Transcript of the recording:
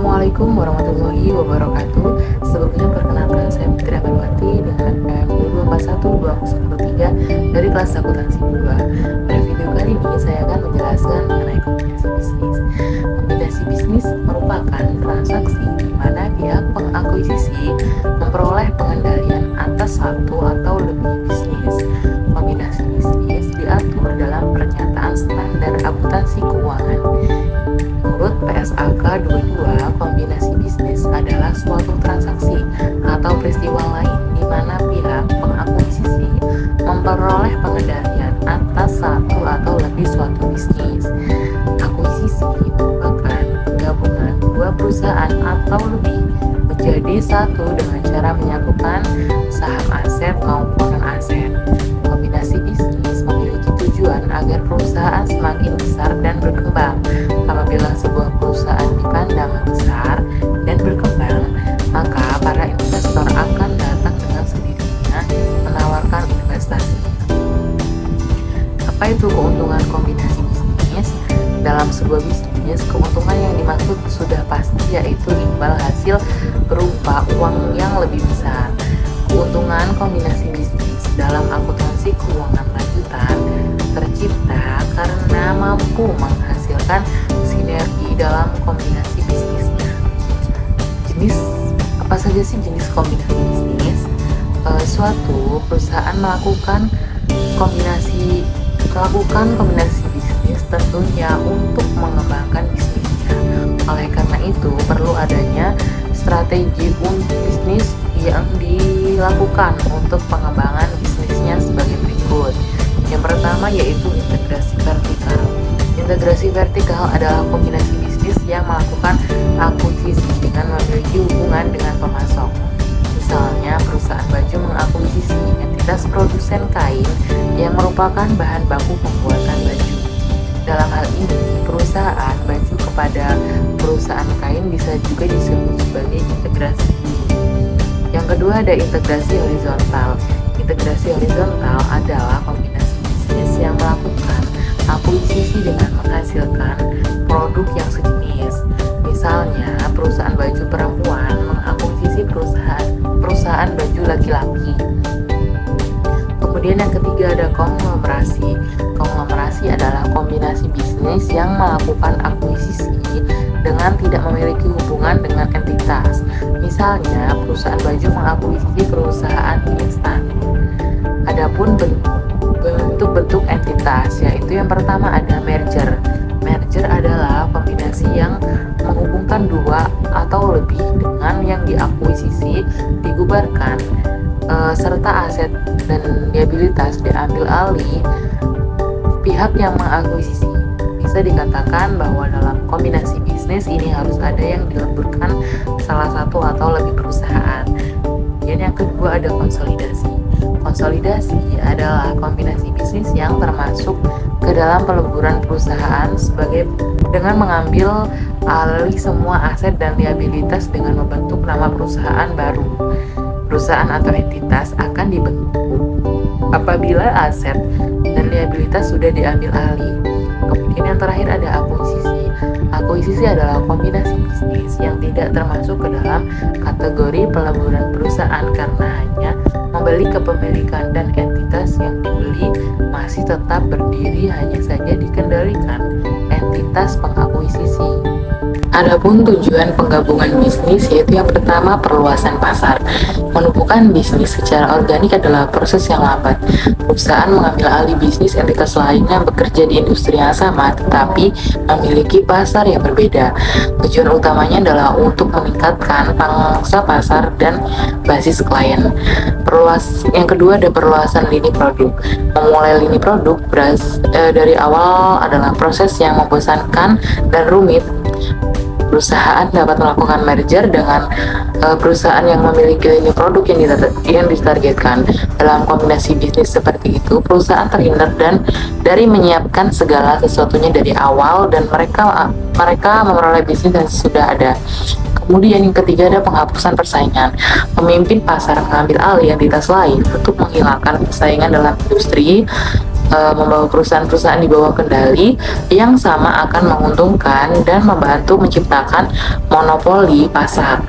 Assalamualaikum warahmatullahi wabarakatuh. Sebelumnya perkenalkan saya Fitri Abarwati dengan NPM 2212013 dari kelas akuntansi 2. Pada video kali ini saya akan menjelaskan mengenai kombinasi bisnis. Kombinasi bisnis merupakan transaksi di mana pihak pengakuisisi memperoleh pengendalian atas satu atau lebih bisnis. Kombinasi bisnis diatur dalam pernyataan standar akuntansi keuangan. Menurut PSAK 22, kombinasi bisnis adalah suatu transaksi atau peristiwa lain di mana pihak pengakuisisi memperoleh pengendalian atas satu atau lebih suatu bisnis. Akuisisi merupakan penggabungan dua perusahaan atau lebih menjadi satu dengan cara menyatukan saham aset maupun non-aset. Kombinasi bisnis memiliki tujuan agar perusahaan semakin besar dan berkembang. Apabila sebuah perusahaan dipandang besar dan berkembang, maka para investor akan datang dengan sendirinya menawarkan investasi. Apa itu keuntungan kombinasi bisnis? Dalam sebuah bisnis, keuntungan yang dimaksud sudah pasti, yaitu imbal hasil berupa uang yang lebih besar. Keuntungan kombinasi bisnis dalam akuntansi keuangan lanjutan tercipta karena mampu menghasilkan sinergi dalam kombinasi bisnisnya. Apa saja sih jenis kombinasi bisnis? Suatu perusahaan melakukan kombinasi bisnis tentunya untuk mengembangkan bisnisnya. Oleh karena itu, perlu adanya strategi bisnis yang dilakukan untuk pengembangan bisnisnya sebagai berikut. Yang pertama yaitu integrasi vertikal. Integrasi vertikal adalah kombinasi bisnis yang melakukan akuisisi dengan memiliki hubungan dengan pemasok. Misalnya, perusahaan baju mengakuisisi entitas produsen kain yang merupakan bahan baku pembuatan baju. Dalam hal ini, perusahaan baju kepada perusahaan kain bisa juga disebut sebagai integrasi. Yang kedua ada integrasi horizontal. Integrasi horizontal adalah kombinasi bisnis yang melakukan akuisisi dengan menghasilkan produk yang sejenis. Misalnya, perusahaan baju perempuan mengakuisisi perusahaan baju laki-laki. Kemudian yang ketiga ada konglomerasi. Konglomerasi adalah kombinasi bisnis yang melakukan akuisisi dengan tidak memiliki hubungan dengan entitas. Misalnya, perusahaan baju mengakuisisi perusahaan instan. Adapun bentuk-bentuk entitas, yaitu yang pertama ada merger. Merger adalah kombinasi yang menghubungkan dua atau lebih dengan yang diakuisisi, dibubarkan, serta aset dan liabilitas diambil alih pihak yang mengakuisisi. Bisa dikatakan bahwa dalam kombinasi bisnis ini harus ada yang dileburkan salah satu atau lebih perusahaan. Dan yang kedua ada konsolidasi. Konsolidasi adalah kombinasi bisnis yang termasuk ke dalam peleburan perusahaan dengan mengambil alih semua aset dan liabilitas dengan membentuk nama perusahaan baru. Perusahaan atau entitas akan dibentuk apabila aset dan liabilitas sudah diambil alih. Kemudian yang terakhir ada akuisisi. Akuisisi adalah kombinasi bisnis yang tidak termasuk ke dalam kategori peleburan perusahaan karena hanya membeli kepemilikan dan entitas yang dibeli masih tetap berdiri, hanya saja dikendalikan entitas pengakuisisi. Adapun tujuan penggabungan bisnis yaitu yang pertama perluasan pasar. Menumbuhkan bisnis secara organik adalah proses yang lambat. Perusahaan mengambil alih bisnis entitas lain yang bekerja di industri yang sama tetapi memiliki pasar yang berbeda. Tujuan utamanya adalah untuk meningkatkan pangsa pasar dan basis klien. Yang kedua ada perluasan lini produk. Memulai lini produk dari awal adalah proses yang membosankan dan rumit. Perusahaan dapat melakukan merger dengan perusahaan yang memiliki lini produk yang ditargetkan. Dalam kombinasi bisnis seperti itu, perusahaan terhindar dari menyiapkan segala sesuatunya dari awal dan mereka memperoleh bisnis yang sudah ada. Kemudian yang ketiga ada penghapusan persaingan. Pemimpin pasar mengambil alih entitas lain untuk menghilangkan persaingan dalam industri. membawa perusahaan-perusahaan di bawah kendali yang sama akan menguntungkan dan membantu menciptakan monopoli pasar.